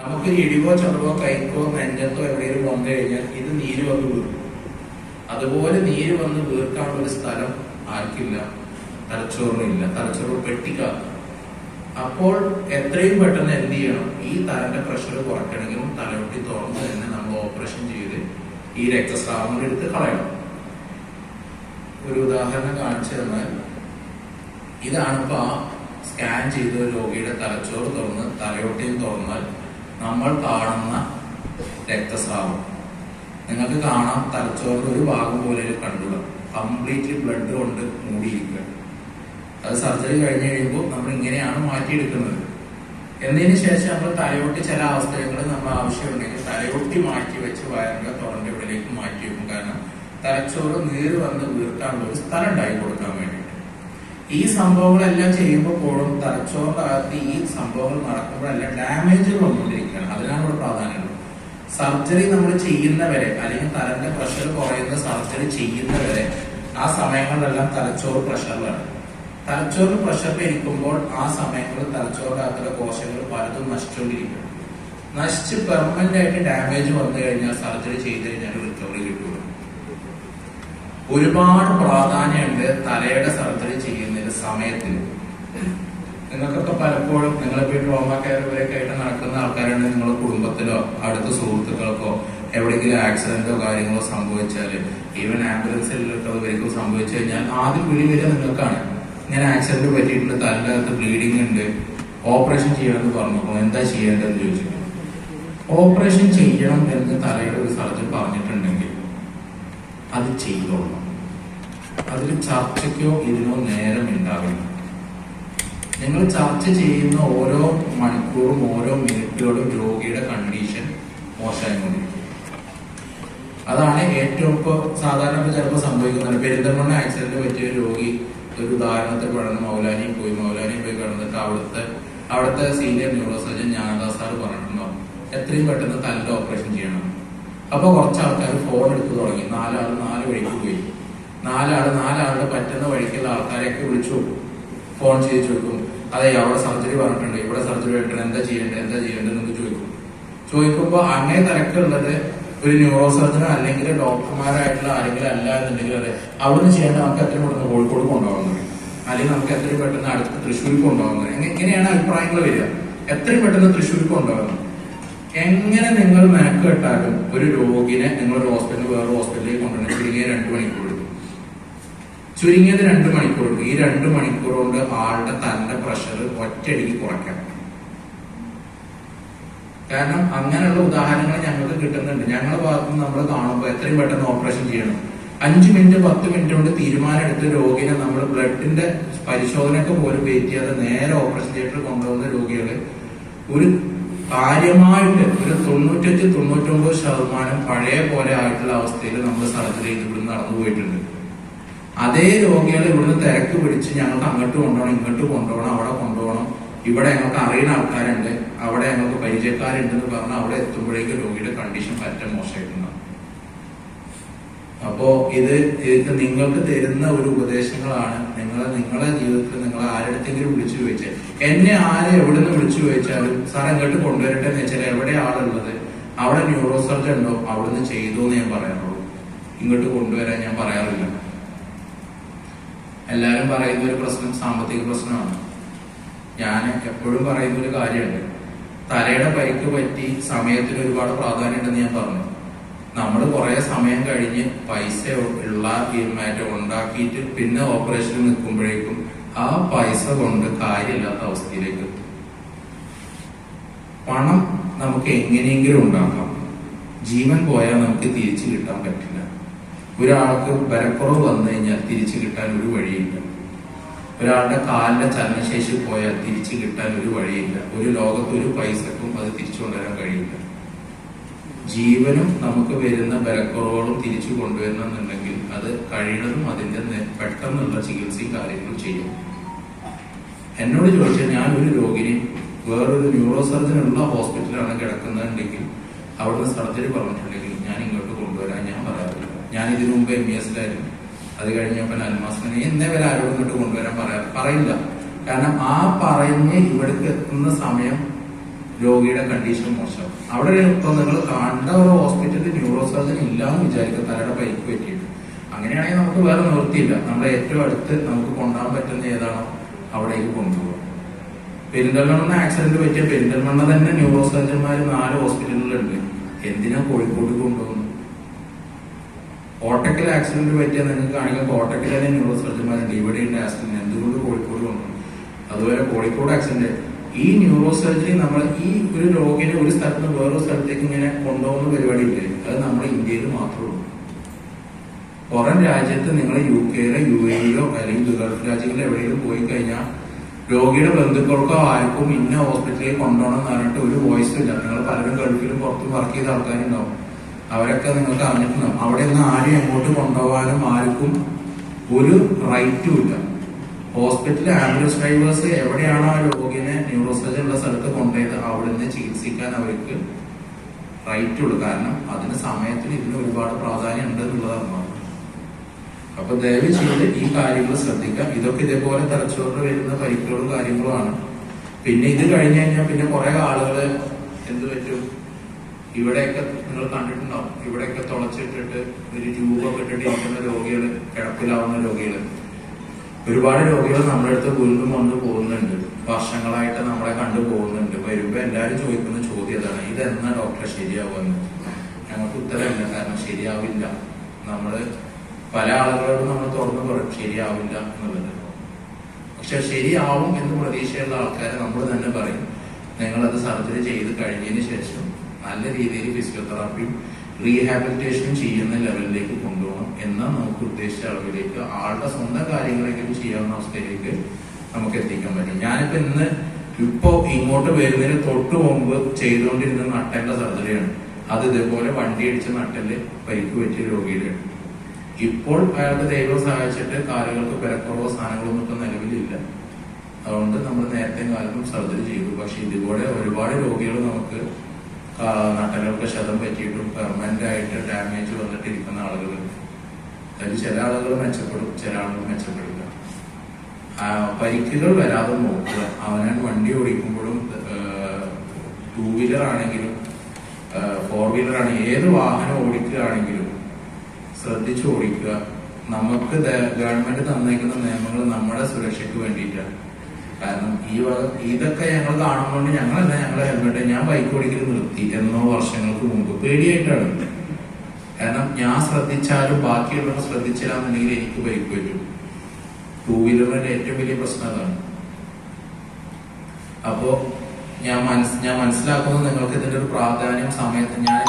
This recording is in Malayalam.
നമുക്ക് ഇടിവോ ചതവോ കൈക്കോ നെഞ്ചത്തോ എവിടെയെങ്കിലും വന്നു കഴിഞ്ഞാൽ ഇത് നീര് വന്ന് വീർക്കും. അതുപോലെ നീര് വന്ന് വീർക്കാനുള്ള ഒരു സ്ഥലം ആർക്കില്ല? തലച്ചോറിനില്ല. തലച്ചോറ് പെട്ടിക്കാത്ത. അപ്പോൾ എത്രയും പെട്ടെന്ന് എന്ത് ചെയ്യണം? ഈ തലന്റെ പ്രഷർ കുറയ്ക്കണമെങ്കിലും തലയൊട്ടി തുറന്ന് തന്നെ നമ്മൾ ഓപ്പറേഷൻ ചെയ്ത് ഈ രക്തസ്രാവങ്ങൾ എടുത്ത് കളയണം. ഒരു ഉദാഹരണം കാണിച്ചു തന്നാൽ, ഇതാണിപ്പോ ആ സ്കാൻ ചെയ്ത ഒരു രോഗിയുടെ തലച്ചോറ് തുറന്ന് തലയോട്ടിയും തുറന്നാൽ നമ്മൾ കാണുന്ന രക്തസ്രാവം. നിങ്ങൾക്ക് കാണാം തലച്ചോറിന്റെ ഒരു ഭാഗം പോലെ കണ്ടുക കംപ്ലീറ്റ്ലി ബ്ലഡ് കൊണ്ട് മൂടിയിരിക്കുക. അത് സർജറി കഴിഞ്ഞ് കഴിയുമ്പോൾ നമ്മൾ ഇങ്ങനെയാണ് മാറ്റിയെടുക്കുന്നത്. എന്നതിന് ശേഷം നമ്മൾ തലയോട്ടി ചില അവസ്ഥകളിൽ നമ്മൾ ആവശ്യമുണ്ടെങ്കിൽ തലയോട്ടി മാറ്റി വെച്ച് വയറിന്റെ തൊടന്റെ ഇവിടേക്ക് മാറ്റി വെക്കും. കാരണം തലച്ചോറ് നീര് വന്ന് വീർക്കാനുള്ള ഒരു സ്ഥലം ഉണ്ടായി കൊടുക്കാൻ വേണ്ടിയിട്ട്. ഈ സംഭവങ്ങളെല്ലാം ചെയ്യുമ്പോഴും തലച്ചോറിന്റെ അകത്ത് ഈ സംഭവങ്ങൾ നടക്കുമ്പോഴെല്ലാം ഡാമേജുകൾ വന്നുകൊണ്ടിരിക്കുകയാണ്. അതിനാണ് ഇവിടെ പ്രാധാന്യമുള്ളത്. സർജറി നമ്മൾ ചെയ്യുന്നവരെ, അല്ലെങ്കിൽ തലന്റെ പ്രഷർ കുറയുന്ന സർജറി ചെയ്യുന്നവരെ ആ സമയങ്ങളിലെല്ലാം തലച്ചോറ് പ്രഷറിലാണ്. തലച്ചോറ് പ്രഷറിൽ ഇരിക്കുമ്പോൾ ആ സമയങ്ങളിൽ തലച്ചോറിന്റെ അകത്തുള്ള കോശങ്ങൾ പലതും നശിച്ചുകൊണ്ടിരിക്കും. നശിച്ച് പെർമനന്റ് ആയിട്ട് ഡാമേജ് വന്നു കഴിഞ്ഞാൽ സർജറി ചെയ്ത് കഴിഞ്ഞാൽ റിക്കവറി കിട്ടുള്ളൂ. ഒരുപാട് പ്രാധാന്യമുണ്ട് തലയുടെ സർജറി ചെയ്യുന്നതിന് സമയത്തിന്. നിങ്ങൾക്കൊക്കെ പലപ്പോഴും നിങ്ങളിപ്പോ ട്രോമ കെയറിലൊക്കെ ആയിട്ട് നടക്കുന്ന ആൾക്കാരുണ്ട്. നിങ്ങളുടെ കുടുംബത്തിലോ അടുത്ത സുഹൃത്തുക്കൾക്കോ എവിടെയെങ്കിലും ആക്സിഡന്റോ കാര്യങ്ങളോ സംഭവിച്ചാൽ, ഈവൻ ആംബുലൻസിലൊക്കെ ഇവർക്കും സംഭവിച്ചു കഴിഞ്ഞാൽ ആദ്യം വിളി വരിക നിങ്ങൾക്കാണ്. ഇങ്ങനെ ആക്സിഡന്റ് പറ്റിയിട്ടുണ്ട്, തലക്കകത്ത് ബ്ലീഡിംഗ് ഉണ്ട്, ഓപ്പറേഷൻ ചെയ്യണമെന്ന് പറഞ്ഞപ്പോൾ എന്താ ചെയ്യേണ്ടതെന്ന് ചോദിച്ചിട്ടുണ്ട്. ഓപ്പറേഷൻ ചെയ്യണം എന്ന് തലയുടെ ഒരു സർജൻ പറഞ്ഞിട്ടുണ്ടെങ്കിൽ അത് ചെയ്തോളണം. അതിൽ ചർച്ചയ്ക്കോ ഇതിനോ നേരം ഉണ്ടാവില്ല. നിങ്ങൾ ചർച്ച ചെയ്യുന്ന ഓരോ മണിക്കൂറും ഓരോ മിനിറ്റുകളും രോഗിയുടെ കണ്ടീഷൻ മോശമായിക്കൊണ്ടിരിക്കും. അതാണ് ഏറ്റവും ഇപ്പോൾ സാധാരണ ചിലപ്പോൾ സംഭവിക്കുന്നത്. പെരിന്തൽമണ്ണ ആക്സിഡന്റ് പറ്റിയ രോഗി ഒരു ഉദാഹരണത്തിൽ കിടന്ന് മൗലാനിയിൽ പോയി കിടന്നിട്ട് അവിടുത്തെ senior neuro surgeon Jnanadas sir പറഞ്ഞിട്ടുണ്ടാവും എത്രയും പെട്ടെന്ന് തലന്റെ ഓപ്പറേഷൻ ചെയ്യണം. അപ്പൊ കുറച്ച് ആൾക്കാർ ഫോൺ എടുത്തു തുടങ്ങി. 4 ആൾ 4 വഴിക്ക് പോയി. 4 ആളുടെ പറ്റുന്ന വഴിക്കുള്ള ആൾക്കാരെയൊക്കെ വിളിച്ചു ഫോൺ ചെയ്ത് ചോദിക്കും, അതെ അവിടെ സർജറി പറഞ്ഞിട്ടുണ്ട്, ഇവിടെ സർജറി ആയിട്ടുണ്ട്, എന്താ ചെയ്യേണ്ടതെന്ന് ചോദിക്കുമ്പോ അങ്ങനെ തിരക്കുള്ളത് ഒരു ന്യൂറോ സർജനോ അല്ലെങ്കിൽ ഡോക്ടർമാരായിട്ടുള്ള ആരെങ്കിലും അല്ല എന്നുണ്ടെങ്കിൽ അതെ അവിടുന്ന് ചെയ്യേണ്ട നമുക്ക് എത്രയും പെട്ടെന്ന് കോഴിക്കോട് കൊണ്ടുപോകുന്നത്, അല്ലെങ്കിൽ നമുക്ക് എത്രയും പെട്ടെന്ന് അടുത്ത് തൃശ്ശൂർക്ക് കൊണ്ടുപോകുന്നത്. ഇങ്ങനെയാണ് അഭിപ്രായങ്ങൾ വരിക. എത്രയും പെട്ടെന്ന് തൃശ്ശൂർക്ക് കൊണ്ടുപോകുന്നത്. എങ്ങനെ നിങ്ങൾ മെനക്കെട്ടാലും ഒരു രോഗിനെ നിങ്ങളൊരു ഹോസ്പിറ്റലിൽ വേറെ ഹോസ്പിറ്റലിലേക്ക് കൊണ്ടുവരണം ചുരുങ്ങിയ 2 മണിക്കൂർ എടുക്കും. ചുരുങ്ങിയത് 2 മണിക്കൂർ എടുക്കും. ഈ 2 മണിക്കൂർ കൊണ്ട് ആളുടെ തന്റെ പ്രഷർ ഒറ്റയടിക്ക് കുറയ്ക്കാം. കാരണം അങ്ങനെയുള്ള ഉദാഹരണങ്ങൾ ഞങ്ങൾക്ക് കിട്ടുന്നുണ്ട്. ഞങ്ങളുടെ ഭാഗത്ത് നമ്മൾ കാണുമ്പോൾ എത്രയും പെട്ടെന്ന് ഓപ്പറേഷൻ ചെയ്യണം. 5 മിനിറ്റ് 10 മിനിറ്റ് കൊണ്ട് തീരുമാനം എടുത്ത് രോഗിനെ നമ്മൾ ബ്ലഡിന്റെ പരിശോധനയൊക്കെ പോലും വെയിറ്റ് ചെയ്യാതെ നേരെ ഓപ്പറേഷൻ തിയേറ്ററിൽ കൊണ്ടുപോകുന്ന രോഗികള് ഒരു കാര്യമായിട്ട് ഒരു 95-99% പഴയ പോലെ ആയിട്ടുള്ള അവസ്ഥയിൽ നമ്മൾ സർജറി ഇവിടുന്ന് നടന്നു പോയിട്ടുണ്ട്. അതേ രോഗികൾ ഇവിടുന്ന് തിരക്ക് പിടിച്ച് ഞങ്ങൾക്ക് അങ്ങോട്ട് കൊണ്ടുപോകണം, ഇങ്ങോട്ട് കൊണ്ടുപോകണം, അവിടെ കൊണ്ടുപോകണം, ഇവിടെ ഞങ്ങൾക്ക് അറിയുന്ന ആൾക്കാരുണ്ട്, അവിടെ ഞങ്ങൾക്ക് പരിചയക്കാരുണ്ടെന്ന് പറഞ്ഞാൽ അവിടെ എത്തുമ്പോഴേക്കും രോഗിയുടെ കണ്ടീഷൻ പറ്റ മോശമായിട്ടുണ്ടാവും. അപ്പോ ഇത് നിങ്ങൾക്ക് തരുന്ന ഒരു ഉപദേശങ്ങളാണ്. നിങ്ങളെ ജീവിതത്തിൽ നിങ്ങൾ ആരുടെങ്കിലും വിളിച്ചു ചോദിച്ചാൽ, എന്നെ ആരെ എവിടുന്ന് വിളിച്ചു ചോദിച്ചാലും സാർ എങ്ങോട്ട് കൊണ്ടുവരട്ടെ എന്ന് വെച്ചാൽ എവിടെ ആളുള്ളത്, അവിടെ ന്യൂറോ സർജൻ ഉണ്ടോ, അവിടുന്ന് ചെയ്തോ എന്ന് ഞാൻ പറയാറുള്ളൂ. ഇങ്ങോട്ട് കൊണ്ടുവരാൻ ഞാൻ പറയാറില്ല. എല്ലാരും പറയുന്ന ഒരു പ്രശ്നം സാമ്പത്തിക പ്രശ്നമാണ്. ഞാൻ എപ്പോഴും പറയുന്ന ഒരു കാര്യമുണ്ട്, തലയുടെ പരിക്ക് പറ്റി സമയത്തിന് ഒരുപാട് പ്രാധാന്യമുണ്ടെന്ന് ഞാൻ പറഞ്ഞു. നമ്മൾ കുറെ സമയം കഴിഞ്ഞ് പൈസ ഉള്ള മാറ്റം ഉണ്ടാക്കിയിട്ട് പിന്നെ ഓപ്പറേഷനിൽ നിൽക്കുമ്പോഴേക്കും ആ പൈസ കൊണ്ട് കാര്യമില്ലാത്ത അവസ്ഥയിലേക്ക് എത്തും. പണം നമുക്ക് എങ്ങനെയെങ്കിലും ഉണ്ടാക്കാം, ജീവൻ പോയാൽ നമുക്ക് തിരിച്ചു കിട്ടാൻ പറ്റില്ല. ഒരാൾക്ക് ബലക്കുറവ് വന്നു കഴിഞ്ഞാൽ തിരിച്ചു കിട്ടാൻ ഒരു വഴിയില്ല. ഒരാളുടെ കാലിന്റെ ചലനശേഷി പോയാൽ തിരിച്ചു കിട്ടാൻ ഒരു വഴിയില്ല. ഒരു ലോകത്ത് ഒരു പൈസക്കും അത് തിരിച്ചു കൊണ്ടുവരാൻ കഴിയില്ല. ജീവനും നമുക്ക് വരുന്ന ബലക്കുറവുകളും തിരിച്ചു കൊണ്ടുവരണമെന്നുണ്ടെങ്കിൽ അത് കഴിയണതും അതിന്റെ പെട്ടെന്നുള്ള ചികിത്സയും കാര്യങ്ങളും ചെയ്യും. എന്നോട് ചോദിച്ചാൽ ഞാൻ ഒരു രോഗിനെ വേറൊരു ന്യൂറോ സർജൻ ഉള്ള ഹോസ്പിറ്റലാണ് കിടക്കുന്നുണ്ടെങ്കിൽ അവിടുന്ന് സർജറി പറഞ്ഞിട്ടുണ്ടെങ്കിൽ ഞാൻ ഇങ്ങോട്ട് കൊണ്ടുവരാൻ ഞാൻ പറയാറില്ല. ഞാൻ ഇതിനു മുമ്പ് MESലായിരുന്നു. അത് കഴിഞ്ഞപ്പോൾ അൽമാസിനെ എന്നേ വരെ ആരോടും ഇങ്ങോട്ട് കൊണ്ടുവരാൻ പറയില്ല. കാരണം ആ പറഞ്ഞ് ഇവിടേക്ക് എത്തുന്ന സമയം രോഗിയുടെ കണ്ടീഷൻ മോശം. അവിടെ ഇപ്പൊ നിങ്ങൾ കണ്ട ഒരു ഹോസ്പിറ്റലിൽ ന്യൂറോ സർജൻ ഇല്ലാന്ന് വിചാരിക്കുക, തലയുടെ പരിക്ക് പറ്റിയിട്ട്. അങ്ങനെയാണെങ്കിൽ നമുക്ക് വേറെ നിവൃത്തിയില്ല. നമ്മുടെ ഏറ്റവും അടുത്ത് നമുക്ക് കൊണ്ടുപോകാൻ പറ്റുന്ന ഏതാണോ അവിടേക്ക് കൊണ്ടുപോകാം. പെരിന്തൽമണ്ണ ആക്സിഡന്റ് പറ്റിയ പെരിന്തൽമണ്ണ തന്നെ ന്യൂറോ സർജന്മാർ 4 ഹോസ്പിറ്റലുകളുണ്ട്. എന്തിനാ കോഴിക്കോട് കൊണ്ടുപോകുന്നു? കോട്ടക്കൽ ആക്സിഡന്റ് പറ്റിയാൽ നിങ്ങൾക്ക് കാണിക്കാൻ കോട്ടക്കൽ തന്നെ ന്യൂറോ സർജന്മാരുണ്ട്. ഇവിടെയുണ്ട് ആക്സിഡന്റ്, എന്തുകൊണ്ട് കോഴിക്കോട് കൊണ്ടുപോകും? അതുപോലെ കോഴിക്കോട് ആക്സിഡന്റ്. ഈ ന്യൂറോ സർജറി നമ്മൾ ഈ ഒരു രോഗിനെ ഒരു സ്ഥലത്ത് നിന്ന് വേറൊരു സ്ഥലത്തേക്ക് ഇങ്ങനെ കൊണ്ടുപോകുന്ന പരിപാടി ഇല്ലേ, അത് നമ്മുടെ ഇന്ത്യയിൽ മാത്രമേ ഉള്ളൂ. പുറം രാജ്യത്ത് നിങ്ങൾ UK UAE അല്ലെങ്കിൽ ഗൾഫ് രാജ്യങ്ങളിൽ എവിടെയെങ്കിലും പോയി കഴിഞ്ഞാൽ രോഗിയുടെ ബന്ധുക്കൾക്കോ ആർക്കും ഇന്ന ഹോസ്പിറ്റലിൽ കൊണ്ടുപോകണം എന്ന് പറഞ്ഞിട്ട് ഒരു വോയിസും ഇല്ല. നിങ്ങൾ പലരും ഗൾഫിലും പുറത്തും വർക്ക് ചെയ്ത ആൾക്കാരുണ്ടാവും, അവരൊക്കെ നിങ്ങൾക്ക് അറിഞ്ഞിട്ടുണ്ടാവും. അവിടെ നിന്ന് ആരെയും എങ്ങോട്ട് കൊണ്ടുപോകാനും ആർക്കും ഒരു റൈറ്റും ഇല്ല. ഹോസ്പിറ്റലിൽ ആംബുലൻസ് ഡ്രൈവേഴ്സ് എവിടെയാണോ ആ രോഗിനെ ന്യൂറോ സർജൻ ഉള്ള സ്ഥലത്ത് കൊണ്ടുപോയത് അവിടെ നിന്ന് ചികിത്സിക്കാൻ അവർക്ക് റൈറ്റ് ഉള്ളൂ. കാരണം അതിന് സമയത്തിന് ഇതിന് ഒരുപാട് പ്രാധാന്യം ഉണ്ട് എന്നുള്ളതാണ്. അപ്പൊ ദയവ് ചെയ്ത് ഈ കാര്യങ്ങൾ ശ്രദ്ധിക്കാം. ഇതൊക്കെ ഇതേപോലെ തലച്ചോറിന് വരുന്ന പരിക്കുകളും കാര്യങ്ങളുമാണ്. പിന്നെ ഇത് കഴിഞ്ഞു കഴിഞ്ഞാൽ പിന്നെ കുറെ ആളുകള് എന്ത് പറ്റും, ഇവിടെയൊക്കെ നിങ്ങൾ കണ്ടിട്ടുണ്ടാവും, ഇവിടെയൊക്കെ തുളച്ചിട്ടിട്ട് ഒരു ട്യൂബൊക്കെ ഇട്ടിട്ട് ഇരിക്കുന്ന രോഗികള്, കിടപ്പിലാവുന്ന രോഗികള്, ഒരുപാട് രോഗികൾ നമ്മുടെ അടുത്ത് വീണ്ടും വന്ന് പോകുന്നുണ്ട്. വർഷങ്ങളായിട്ട് നമ്മളെ കണ്ടു പോകുന്നുണ്ട്. വരുമ്പോ എല്ലാവരും ചോദിക്കുന്ന ചോദ്യം അതാണ്, ഇതെന്നാ ഡോക്ടറെ ശരിയാവുമെന്ന്. ഞങ്ങൾക്ക് ഉത്തരവില്ല, കാരണം ശരിയാവില്ല. നമ്മള് പല ആളുകളോടും നമ്മൾ തുറന്നു പറയും ശരിയാവില്ല എന്നുള്ളത്. പക്ഷെ ശരിയാവും എന്ന് പ്രതീക്ഷയുള്ള ആൾക്കാരെ നമ്മൾ തന്നെ പറയും, നിങ്ങളത് സർജറി ചെയ്ത് കഴിഞ്ഞതിന് ശേഷം നല്ല രീതിയിൽ ഫിസിയോതെറാപ്പിയും റീഹാബിലിറ്റേഷനും ചെയ്യുന്ന ലെവലിലേക്ക് കൊണ്ടുപോകണം. എന്നാൽ നമുക്ക് ഉദ്ദേശിച്ച അളവിലേക്ക് ആളുടെ സ്വന്തം കാര്യങ്ങളെങ്കിലും ചെയ്യാവുന്ന അവസ്ഥയിലേക്ക് നമുക്ക് എത്തിക്കാൻ പറ്റും. ഞാനിപ്പോ ഇപ്പോ ഇങ്ങോട്ട് വരുന്നതിന് തൊട്ട് മുമ്പ് ചെയ്തുകൊണ്ടിരുന്ന നട്ടലിന്റെ സർജറിയാണ്. അത് ഇതേപോലെ വണ്ടി അടിച്ച നട്ടല് പരിക്ക് പറ്റിയ രോഗിയുടെ. ഇപ്പോൾ അയാൾക്ക് ദൈവം സഹായിച്ചിട്ട് കാലുകൾക്ക് പെരക്കുറവോ സാധനങ്ങളൊന്നും ഇപ്പൊ നിലവിലില്ല. അതുകൊണ്ട് നമ്മൾ നേരത്തെ കാലത്തും സർജറി ചെയ്തു. പക്ഷെ ഇതുപോലെ ഒരുപാട് രോഗികൾ നമുക്ക് നട്ടലുകൾക്ക് ക്ഷതം പറ്റിയിട്ടും പെർമനന്റ് ആയിട്ട് ഡാമേജ് വന്നിട്ടിരിക്കുന്ന ആളുകളുണ്ട്. അതിൽ ചില ആളുകൾ മെച്ചപ്പെടും, ചില ആളുകൾ മെച്ചപ്പെടില്ല. പരിക്കുകൾ വരാതെ നോക്കുക. അവനാൻ വണ്ടി ഓടിക്കുമ്പോഴും 2 വീലർ ആണെങ്കിലും 4 വീലർ ആണെങ്കിലും ഏത് വാഹനം ഓടിക്കുകയാണെങ്കിലും ശ്രദ്ധിച്ചു ഓടിക്കുക. നമുക്ക് ഗവൺമെന്റ് തന്നേക്കുന്ന നിയമങ്ങൾ നമ്മുടെ സുരക്ഷയ്ക്ക് വേണ്ടിയിട്ടാണ്. കാരണം ഇതൊക്കെ ഞങ്ങൾ കാണുന്നതുകൊണ്ട് ഞങ്ങളല്ല ഞങ്ങളെ ഹെൽമെറ്റ്, ഞാൻ ബൈക്ക് ഓടിക്കൽ നിർത്തി എന്നോ വർഷങ്ങൾക്ക് മുമ്പ്, പേടിയായിട്ടാണ്. കാരണം ഞാൻ ശ്രദ്ധിച്ചാലും ബാക്കിയുള്ളവർ ശ്രദ്ധിച്ചില്ല എന്നുണ്ടെങ്കിൽ എനിക്ക് ബൈക്ക് പറ്റും. 2 വീലറിന്റെ ഏറ്റവും വലിയ പ്രശ്നം അതാണ്. അപ്പോ ഞാൻ മനസ്സിലാക്കുന്നത് നിങ്ങൾക്ക് ഇതിന്റെ ഒരു പ്രാധാന്യം സമയത്ത് ഞാൻ